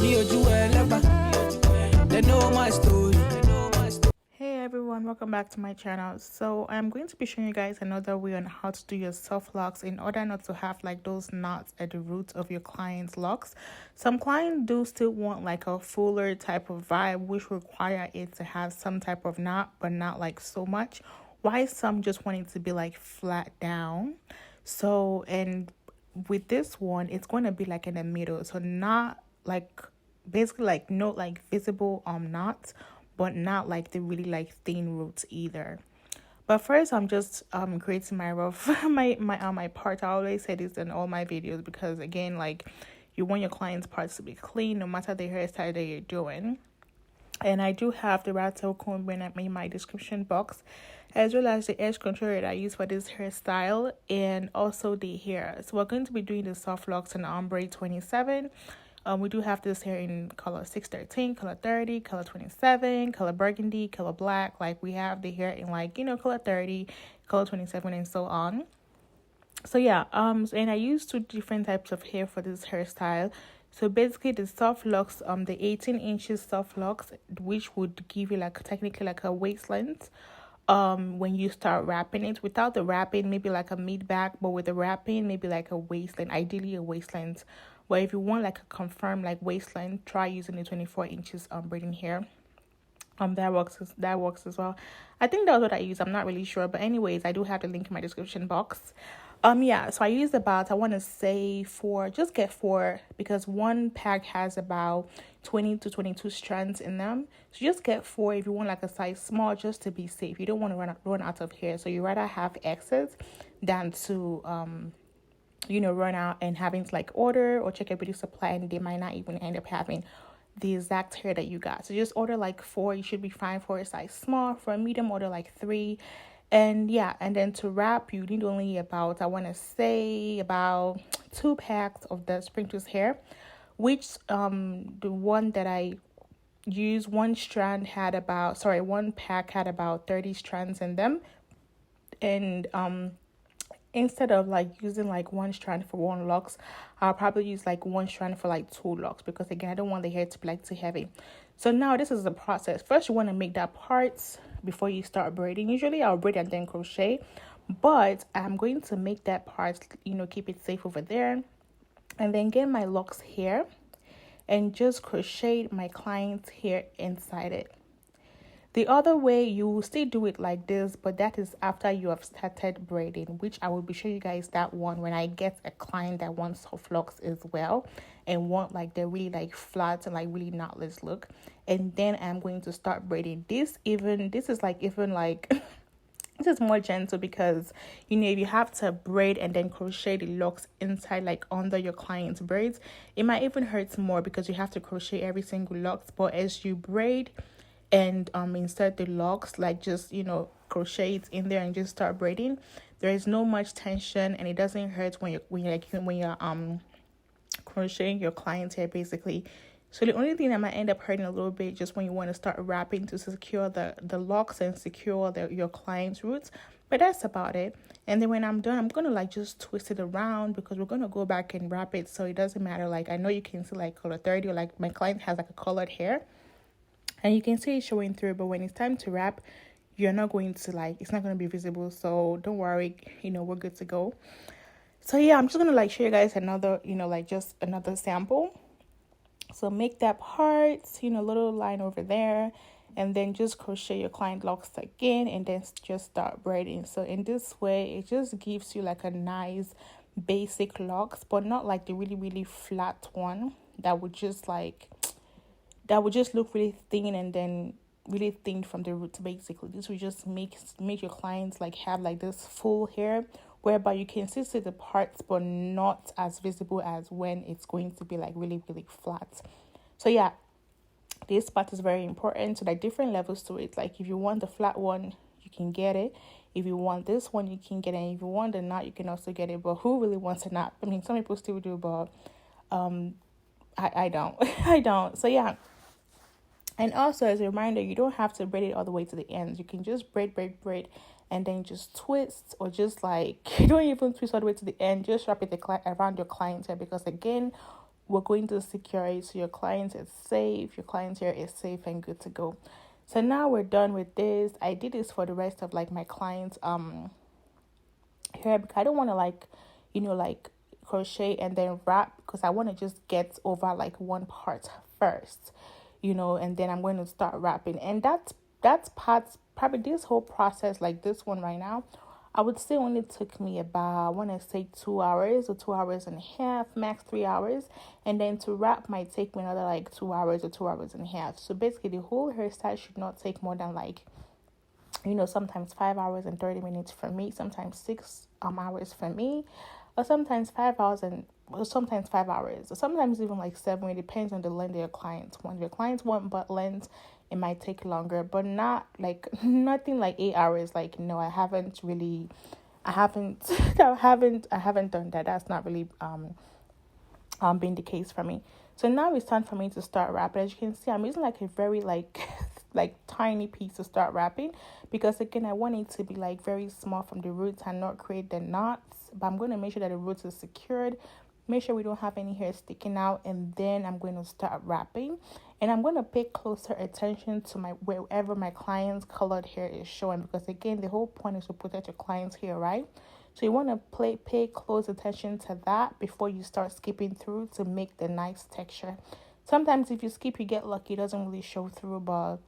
They know my story. Hey everyone, welcome back to my channel. So I'm going to be showing you guys another way on how to do your soft locks in order not to have like those knots at the root of your client's locks. Some clients do still want like a fuller type of vibe, which require it to have some type of knot, but not like so much. Why some just want it to be like flat down. So, and with this one, it's going to be like in the middle. So not like, basically like no like visible knots, but not like the really like thin roots either. But first, I'm just creating my rough my part. I always say this in all my videos because again, like you want your client's parts to be clean no matter the hairstyle that you're doing. And I do have the rat tail comb in my description box, as well as the edge control that I use for this hairstyle, and also the hair. So we're going to be doing the soft locks in ombre 27. We do have this hair in color 613, color 30, color 27, color burgundy, color black. Like we have the hair in like, color 30, color 27, and so on. So yeah, and I use two different types of hair for this hairstyle. So basically the soft locks, the 18 inches soft locks, which would give you like technically like a waist length. When you start wrapping it, without the wrapping, maybe like a mid back, but with the wrapping, maybe like a waist length, ideally a waist length. But if you want like a confirmed like waist length, try using the 24 inches braiding hair. That works as well. I think that was what I use. I'm not really sure, but anyways, I do have the link in my description box. Yeah, so I used about, I want to say just get 4, because one pack has about 20 to 22 strands in them. So just get 4 if you want like a size small, just to be safe. You don't want to run out of hair, so you rather have excess than to run out and having to like order or check your beauty supply, and they might not even end up having the exact hair that you got. So just order like 4, you should be fine. For a size small. For a medium, order like 3. And yeah, and then to wrap, you need only about, I want to say about 2 packs of the Sprinklers hair, which the one that I used, one pack had about 30 strands in them. And instead of like using like 1 strand for 1 locks, I'll probably use like 1 strand for like 2 locks, because again, I don't want the hair to be like too heavy. So now this is the process. First, you want to make that parts before you start braiding. Usually I'll braid and then crochet, but I'm going to make that part, keep it safe over there, and then get my locks here and just crochet my client's hair inside it. The other way, you will still do it like this, but that is after you have started braiding, which I will be showing you guys that one when I get a client that wants soft locks as well and want like the really like flat and like really knotless look. And then I'm going to start braiding. This is this is more gentle, because if you have to braid and then crochet the locks inside like under your client's braids, it might even hurt more because you have to crochet every single locks. But as you braid and insert the locks, like just crochet it in there and just start braiding, there is no much tension and it doesn't hurt when you're crocheting your client's hair basically. So the only thing that might end up hurting a little bit just when you want to start wrapping to secure the locks and secure your client's roots, but that's about it. And then when I'm done, I'm gonna like just twist it around, because we're gonna go back and wrap it, so it doesn't matter. Like I know you can see like color 30, or like my client has like a colored hair and you can see it showing through, but when it's time to wrap, you're not going to it's not going to be visible. So don't worry, we're good to go. So yeah, I'm just going to like show you guys another, just another sample. So make that part, little line over there, and then just crochet your client locks again, and then just start braiding. So in this way, it just gives you like a nice basic locks, but not like the really, really flat one that would just look really thin and then really thin from the roots basically. This would just make your clients like have like this full hair, whereby you can still see the parts but not as visible as when it's going to be like really, really flat. So yeah, this part is very important. So like different levels to it. Like if you want the flat one, you can get it. If you want this one, you can get it. And if you want the knot, you can also get it. But who really wants a knot? I mean, some people still do, but I don't. I don't. So yeah. And also, as a reminder, you don't have to braid it all the way to the end. You can just braid, and then just twist, or just like, you don't even twist all the way to the end. Just wrap it around your client's hair, because again, we're going to secure it so your client is safe, your client's hair is safe and good to go. So now we're done with this. I did this for the rest of like my clients hair because I don't want to like crochet and then wrap, because I want to just get over like one part first, and then I'm going to start wrapping. And that's probably this whole process, like this one right now, I would say only took me about, I want to say 2 hours or 2 hours and a half, max 3 hours. And then to wrap might take me another like 2 hours or 2 hours and a half. So basically the whole hairstyle should not take more than like, sometimes 5 hours and 30 minutes for me, sometimes 6 hours for me, or sometimes 5 hours or sometimes 5 hours, or sometimes even like 7. It depends on the length of your clients want. If your clients want butt length, it might take longer, but not like nothing like 8 hours. Like, no, I haven't I haven't done that. That's not really been the case for me. So now it's time for me to start wrapping. As you can see, I'm using like a very like tiny piece to start wrapping, because again, I want it to be like very small from the roots and not create the knots. But I'm going to make sure that the roots is secured, make sure we don't have any hair sticking out, and then I'm going to start wrapping. And I'm going to pay closer attention to wherever my client's colored hair is showing, because again, the whole point is to protect your client's hair, right? So you want to pay close attention to that before you start skipping through to make the nice texture. Sometimes if you skip, you get lucky, it doesn't really show through, but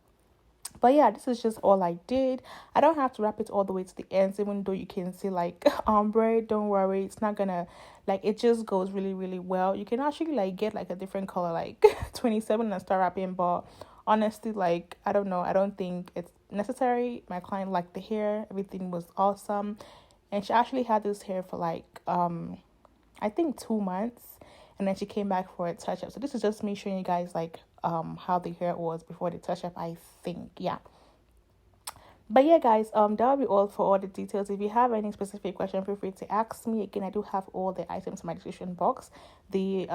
yeah, this is just all I did. I don't have to wrap it all the way to the ends, even though you can see like ombre. Don't worry, it's not gonna, like, it just goes really, really well. You can actually like get like a different color, like 27, and start wrapping. But honestly, like, I don't know, I don't think it's necessary. My client liked the hair, everything was awesome, and she actually had this hair for like I think 2 months, and then she came back for a touch up. So this is just me showing you guys like how the hair was before the touch up, I think. Yeah, but yeah, guys, that'll be all for all the details. If you have any specific question, feel free to ask me. Again, I do have all the items in my description box: the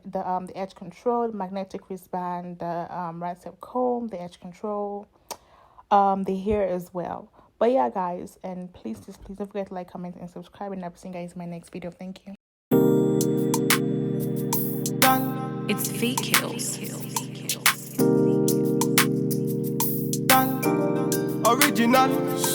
the edge control, the magnetic wristband, the right step comb, the edge control, the hair as well. But yeah, guys, and please don't forget to like, comment, and subscribe, and I'll see you guys in my next video. Thank you. It's fake kills. Original,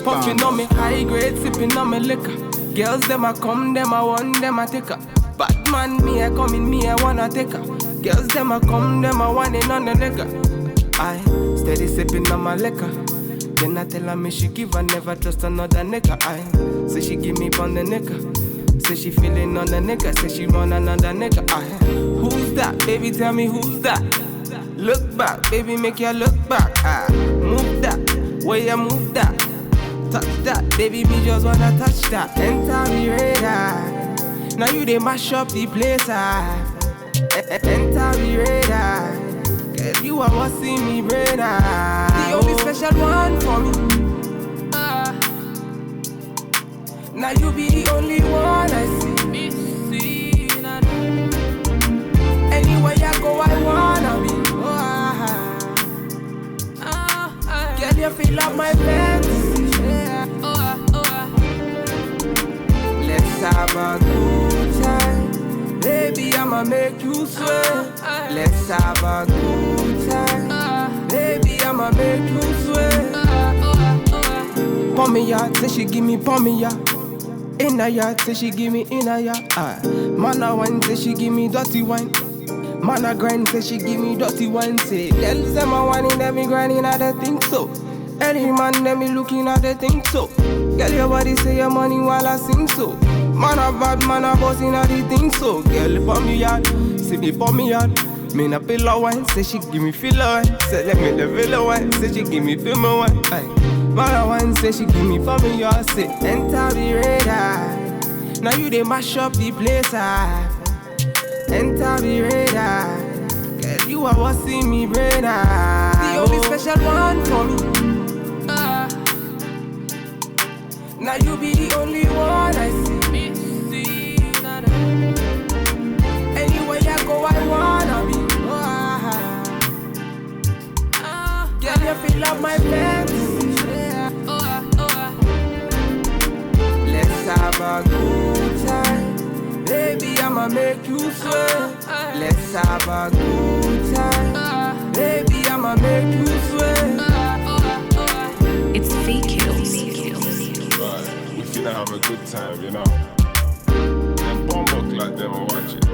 puffing on me high grade, sipping on me liquor. Girls them a come, them a want, them a take her. Bad man, me a come in, me a wanna take her. Girls them a come, them a want it on the nigga. I steady sipping on my liquor. Then I tell her me she give her, never trust another nigga. I say she give me on the nigga. Say she feeling on the nigga, say she want another nigga. Who's that? Baby, tell me who's that? Look back, baby, make you look back. Move that, way you move that. Touch that, baby, me just wanna touch that. Enter me radar. Now you they mash up the place. Enter me radar. Girl, you are what's in me brain. The only special one for me. Now you be the only one I see. Anywhere I go, I wanna be. Girl, you feel like my fantasy. Let's have a good time. Baby, I'ma make you sweat. Let's have a good time. Baby, I'ma make you sweat. Pour me ya, say she give me pour me ya. In a yard, say she give me in a yard. Man a wine, say she give me dirty wine. Man a grind, say she give me dirty wine. Say, girl, say my wine in them, me grinding, I don't think so. Any man, them me looking at the thing so. Girl, your body say your money while I sing so. Man a bad, man a boss in a the thing so. Girl, pour me yard, say me pour me yard. Me na pillow wine, say she give me filler wine. Say let me the villa wine, say she give me film wine. Man a wine, say she give me for me yard. Say enter the radar. Now you they mash up the place. Enter the radar. Girl, you are what's in me brain. The only special one for me. Now you be the only one I see. Anywhere I go, I wanna be. Girl, you feel like my fantasy. Let's have a good time. Baby, I'ma I'ma make you sweat. Let's have a good time. Baby, I'ma make you sweat. It's fake kills. Right, we finna have a good time, you know. Them bomb like them are watching.